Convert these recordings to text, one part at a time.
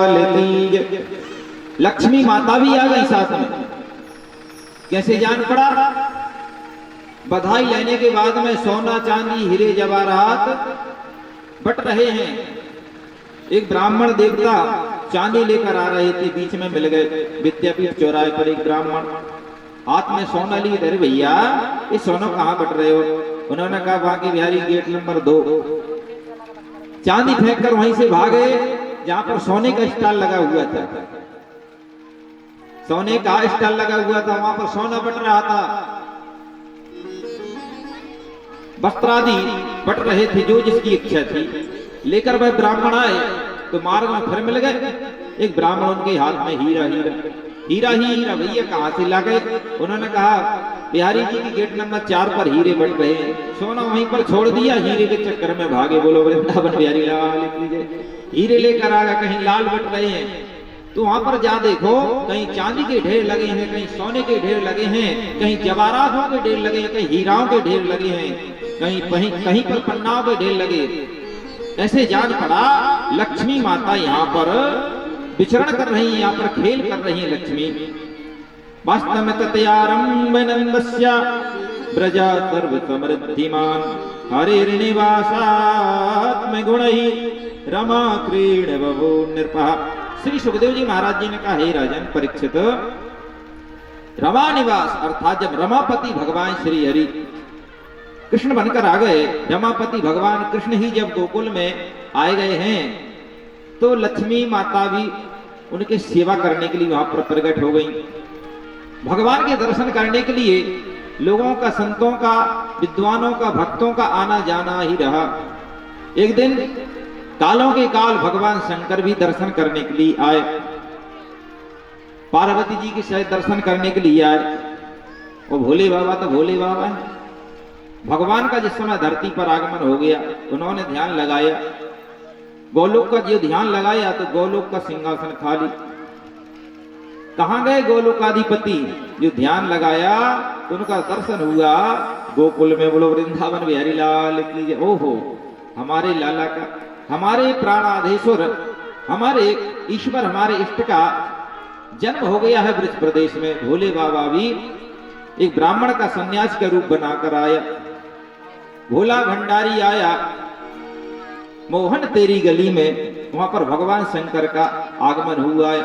लाल की। लक्ष्मी माता भी आ गई साथ में। कैसे जान पड़ा? बधाई लेने के बाद में सोना चांदी हीरे जवाहरात बट रहे हैं। एक ब्राह्मण देवता चांदी लेकर आ रहे थे, बीच में मिल गए। विद्यापीठ चौराहे पर एक ब्राह्मण हाथ में सोना लिए, अरे भैया ये सोना कहाँ बट रहे हो? उन्होंने कहा बांके बिहारी गेट नंबर 2। चांदी फेंक कर वहीं से भागे जहां पर सोने का स्टॉल लगा हुआ था। सोने का स्टॉल लगा हुआ था, वहां पर सोना बट रहा था, वस्त्रादि बट रहे थे, जो जिसकी इच्छा थी। लेकर वह ब्राह्मण आए तो मार्ग में फिर मिल गए। एक ब्राह्मण उनके हाथ में हीरा हीरा हीरा ही हीरा। भैया कहाँ से ला गए? उन्होंने कहा बिहारी जी की गेट नंबर 4 पर हीरे बट रहे हैं। सोना वहीं पर छोड़ दिया, हीरे के चक्कर में भागे। बोलो वृंदावन बिहारी लाल की। हीरे लेकर आ गए, कहीं लाल बट रहे हैं तो वहां पर जा देखो, कहीं चांदी के ढेर लगे हैं, कहीं सोने के ढेर लगे हैं, कहीं जवाहरातों के ढेर लगे हैं, कहीं हीराओं के ढेर लगे हैं, कहीं पर पन्नाओं के ढेर लगे। ऐसे जान पड़ा लक्ष्मी माता यहाँ पर विचरण कर रही है, यहाँ पर खेल कर रही है लक्ष्मी। वास्तव में तत्यारंभ नंदस्या ब्रजा सर्व समृद्धिमान हरिर्निवासात्म गुणहि रमा क्रीड बभो नृपः। श्री सुखदेव जी महाराज जी ने कहा, हे राजन परीक्षित, रमा निवास अर्थात जब रमापति भगवान श्री हरि कृष्ण बनकर आ गए, रमापति भगवान कृष्ण ही जब गोकुल में आए गए हैं तो लक्ष्मी माता भी उनकी सेवा करने के लिए वहां पर प्रकट हो गई। भगवान के दर्शन करने के लिए लोगों का, संतों का, विद्वानों का, भक्तों का आना जाना ही रहा। एक दिन कालों के काल भगवान शंकर भी दर्शन करने के लिए आए, पार्वती जी के शायद दर्शन करने के लिए आए। वो भोले बाबा तो भोले बाबा है। भगवान का जिस समय धरती पर आगमन हो गया, उन्होंने ध्यान लगाया, गोलोक का जो ध्यान लगाया तो गोलोक का सिंहासन खाली। कहां गए गोलोकाधिपति? जो ध्यान लगाया तो उनका दर्शन हुआ गोकुल में। बोलो वृंदावन बिहारी लाल की। ओहो, हमारे लाला का, हमारे प्राणाधीश्वर, हमारे ईश्वर, हमारे इष्ट का जन्म हो गया है ब्रज प्रदेश में। भोले बाबा भी एक ब्राह्मण का सन्यास का रूप बनाकर आया। भोला भंडारी आया मोहन तेरी गली में, वहां पर भगवान शंकर का आगमन हुआ है।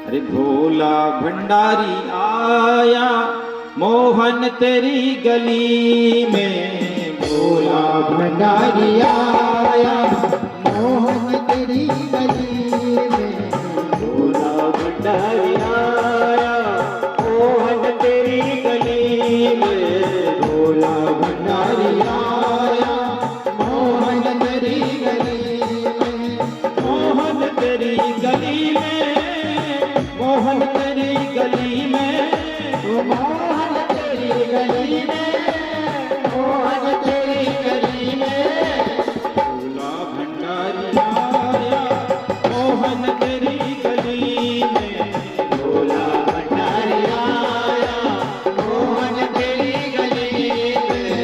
अरे भोला भंडारी आया मोहन तेरी गली में, भोला भंडारी आया मोहन तेरी गली में, भोला भंडारी आया मोहन तेरी गली में, भोला भंडारी आया मोहन तेरी गली में, मोहन तेरी गली में, मोहन तेरी गली में, मोहन तेरी गली में, मोहन तेरी गली में, भोला भंडारी आया मोहन तेरी गली में, भोला भंडारी आया मोहन तेरी गली में।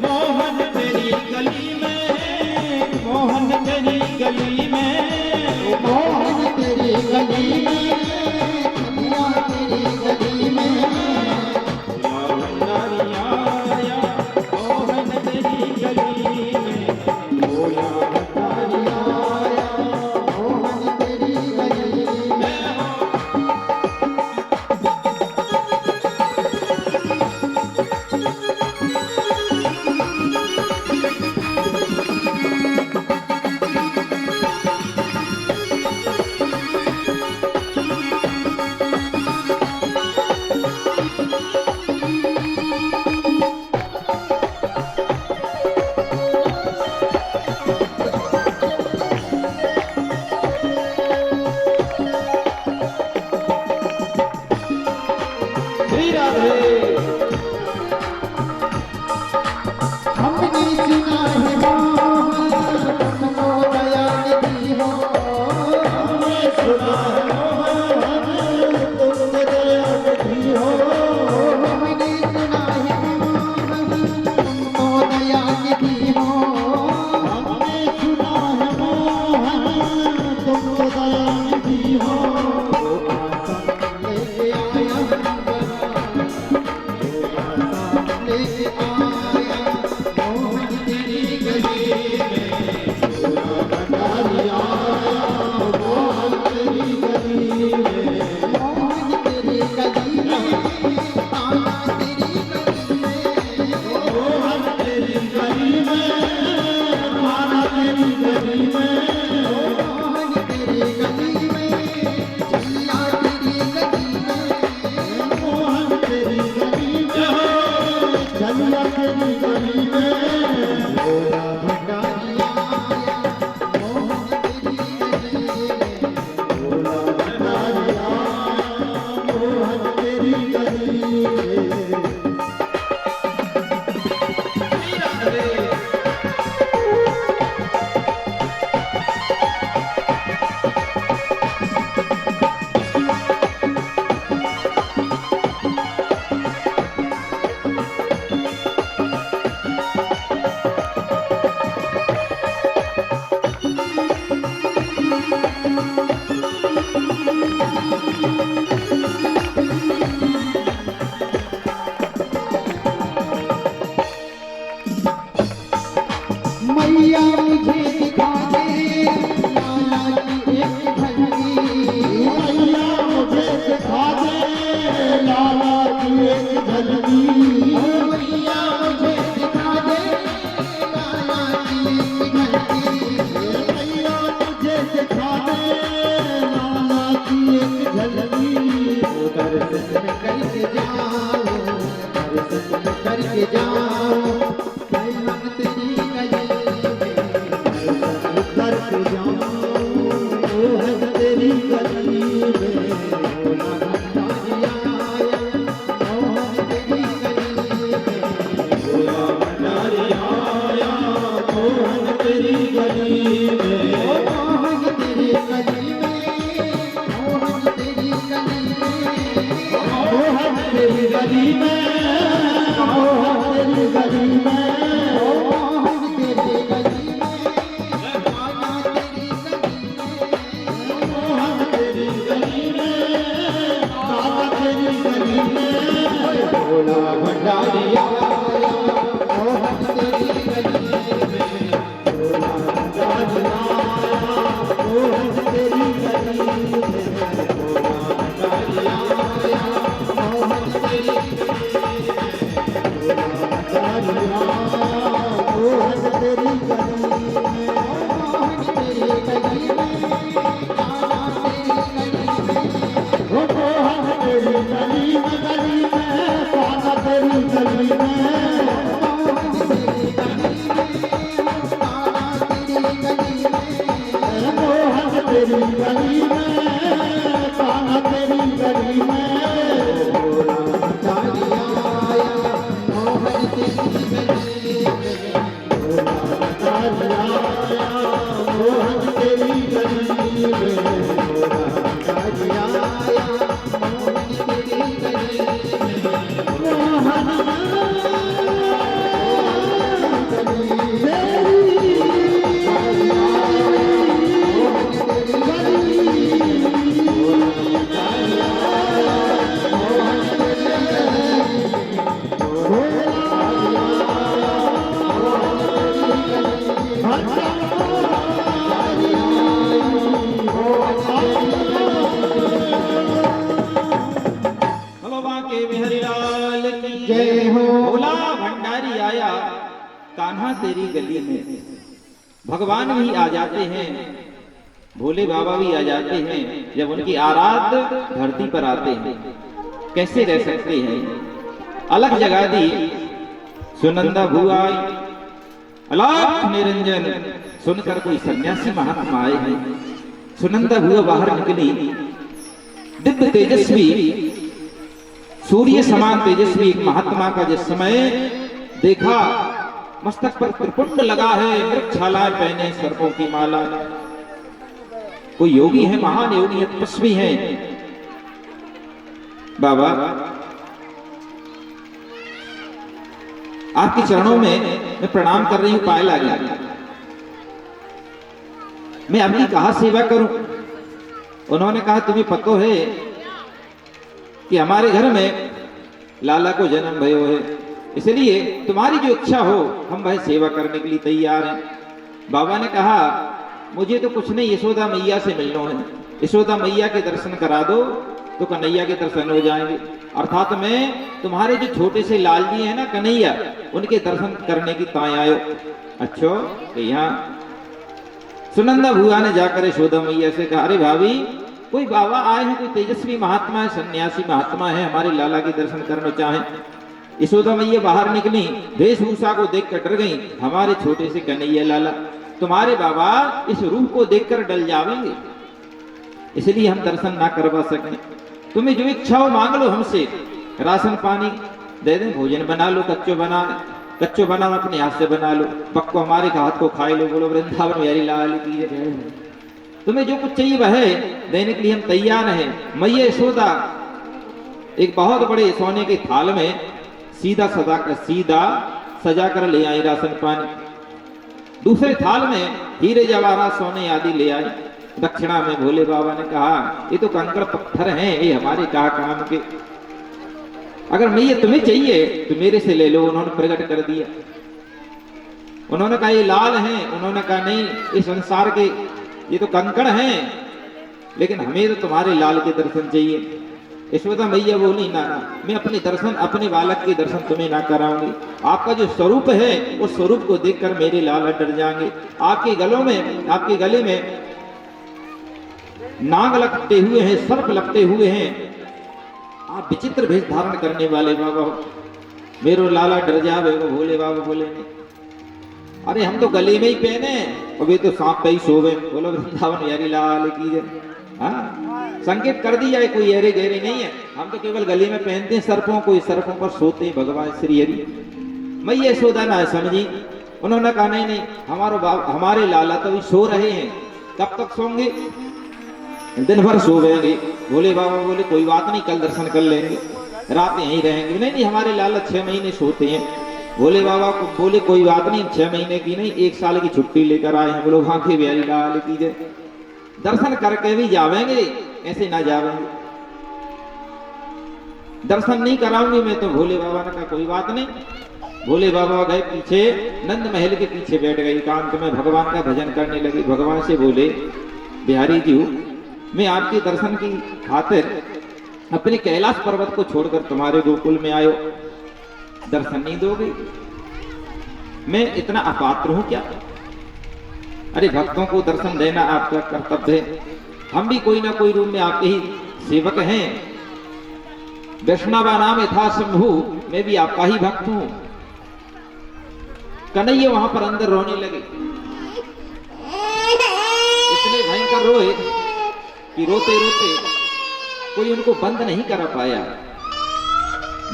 मोहन कान्हा तेरी गली में। भगवान भी आ जाते हैं, भोले बाबा भी आ जाते हैं, जब उनकी आराध धरती पर आते हैं कैसे रह सकते हैं। अलग जगा दी सुनंदा भुआई, अलाख निरंजन सुनकर कोई सन्यासी महात्मा आए हैं। सुनंदा भुआ बाहर निकली, दिव्य तेजस्वी सूर्य समान तेजस्वी एक महात्मा का जिस समय देखा, मस्तक पर त्रिपुंड लगा है, वृक्षालाएं पहने, सर्पों की माला। कोई योगी है, महान योगी है, तपस्वी है। बाबा आपके चरणों में मैं प्रणाम कर रही हूं, पाए लगा, मैं आपकी कहा सेवा करूं। उन्होंने कहा तुम्हें पतो है कि हमारे घर में लाला को जन्म भयो है, इसलिए तुम्हारी जो इच्छा हो हम वह सेवा करने के लिए तैयार हैं। बाबा ने कहा मुझे तो कुछ नहीं, यशोदा मैया से मिलना है, यशोदा मैया के दर्शन करा दो तो कन्हैया के दर्शन हो जाएंगे। अर्थात मैं तुम्हारे जो छोटे से लाल जी हैं ना कन्हैया, उनके दर्शन करने की ताय आयो। अच्छो तो यहाँ सुनंदा भुआ ने जाकर यशोदा मैया से कहा, अरे भाभी कोई बाबा आए हैं, कोई तेजस्वी महात्मा है, सन्यासी महात्मा है, हमारे लाला के दर्शन करना चाहें। यशोदा मैया बाहर निकली, वेशभूषा को देखकर डर गई। हमारे छोटे से कन्हैया लाला, तुम्हारे बाबा इस रूप को देखकर डल जाएंगे, इसलिए हम दर्शन ना करवा सकें। तुम्हें जो इच्छा हो मांग लो हमसे, राशन पानी दे दें, भोजन बना लो, कच्चो बना अपने हाथ से बना लो, पक्को हमारे हाथ को खाए लो। बोलो वृंदावन बिहारी लाल की जय। तुम्हें जो कुछ चाहिए वह देने के लिए हम तैयार हैं। मैया यशोदा एक बहुत बड़े सोने के थाल में सीधा सजा कर ले आई राशन पानी। दूसरे थाल में हीरे जवाहरात सोने आदि ले आई। दक्षिणा में भोले बाबा ने कहा ये तो कंकड़ पत्थर हैं, ये हमारे कहा काम के, अगर मैया तुम्हें चाहिए तो मेरे से ले लो। उन्होंने प्रकट कर दिया। उन्होंने कहा ये लाल हैं, उन्होंने कहा नहीं इस संसार के ये तो कंकड़ हैं, लेकिन हमें तो तुम्हारे लाल के दर्शन चाहिए। यशोदा मैया बोली ना, मैं अपने दर्शन अपने बालक के दर्शन तुम्हें ना कराऊंगी। आपका जो स्वरूप है उस स्वरूप को देखकर मेरे लाल डर जाएंगे। आपके गले में नाग लगते हुए हैं, सर्प लगते हुए हैं, आप विचित्र भेष धारण करने वाले बाबा हो, मेरो लाला डर जावे। वो भोले बाबा बोले नहीं, अरे हम तो गले में ही पहने और वे तो सांप पे ही सोवे। बोलो वृंदावन बिहारी लाल की जय। हाँ, संकेत कर दिया है, कोई एरे गहरे नहीं है, हम तो केवल गले में पहनते हैं सर्पों को, सर्पों पर सोते हैं भगवान श्री हरि। मैया यशोदा ना समझी। उन्होंने कहा नहीं नहीं, हमारे लाला तो अभी सो रहे हैं, कब तक सोंगे, दिन भर सोवेंगे। भोले बाबा बोले कोई बात नहीं, कल दर्शन कर लेंगे, रात यहीं रहेंगे। नहीं हमारे लाला 6 महीने सोते हैं। भोले बाबा को बोले कोई बात नहीं, 6 महीने की नहीं 1 साल की छुट्टी लेकर आए हैं। बोलो वहां के बिहारी लाल की जय। दर्शन करके भी जावेंगे, ऐसे ना जावेंगे, दर्शन नहीं कराऊंगी मैं तो। भोले बाबा ने कहा कोई बात नहीं। भोले बाबा गए पीछे, नंद महल के पीछे बैठ गए, एकांत में भगवान का भजन करने लगे। भगवान से बोले बिहारी जी मैं आपके दर्शन की खातिर अपने कैलाश पर्वत को छोड़कर तुम्हारे गोकुल में आयो, दर्शन नहीं दोगे? मैं इतना अपात्र हूं क्या? अरे भक्तों को दर्शन देना आपका कर्तव्य है, हम भी कोई ना कोई रूप में आपके ही सेवक हैं। वैष्णवा नाम यथा शंभु, मैं भी आपका ही भक्त हूं। कन्हैया वहां पर अंदर रोने लगे, इतने भयंकर रोए कि रोते रोते कोई उनको बंद नहीं कर पाया।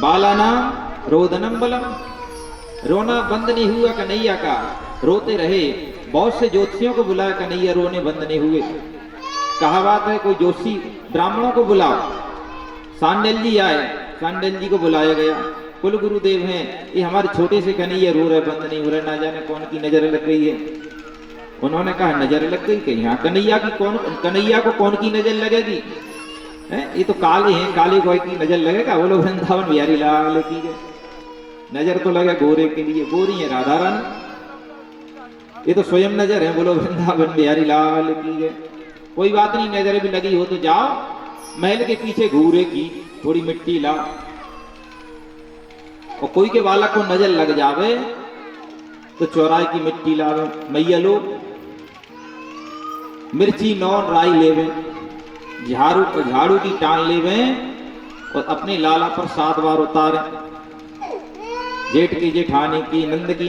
बालाना रोदनम बलम, रोना बंद नहीं हुआ कन्हैया का, रोते रहे। बहुत से ज्योतिषियों को बुलाया, कन्हैया रोने बंद नहीं हुए। कहा बात है कोई जोशी ब्राह्मणों को बुलाओ। सांडल जी आए, सांडल जी को बुलाया गया। कुल गुरुदेव हैं, ये हमारे छोटे से कन्हैया रो रहे, बंद नहीं हो रहे, ना जाने कौन की नजर लग गई है। उन्होंने कहा नजर लग गई कहीं, हाँ कन्हैया को कौन की नजर लगेगी? ये तो काले हैं, काले कोई की नजर लगेगा? वो लोग वृंदावन बिहारी लाल की नजर तो लगे गोरे के लिए, गोरी है राधा रानी, ये तो स्वयं नजर है। बोलो वृंदावन बिहारी लाल की है। कोई बात नहीं, नजर भी लगी हो तो जाओ महल के पीछे घूरे की थोड़ी मिट्टी लाओ, और कोई के बालक को नजर लग जावे तो चौराहे की मिट्टी लावे, मैया लोग मिर्ची नौन राई लेवे, झाड़ू की टान लेवे और अपने लाला पर 7 बार उतारे। जेठ की जेठानी की, नंद की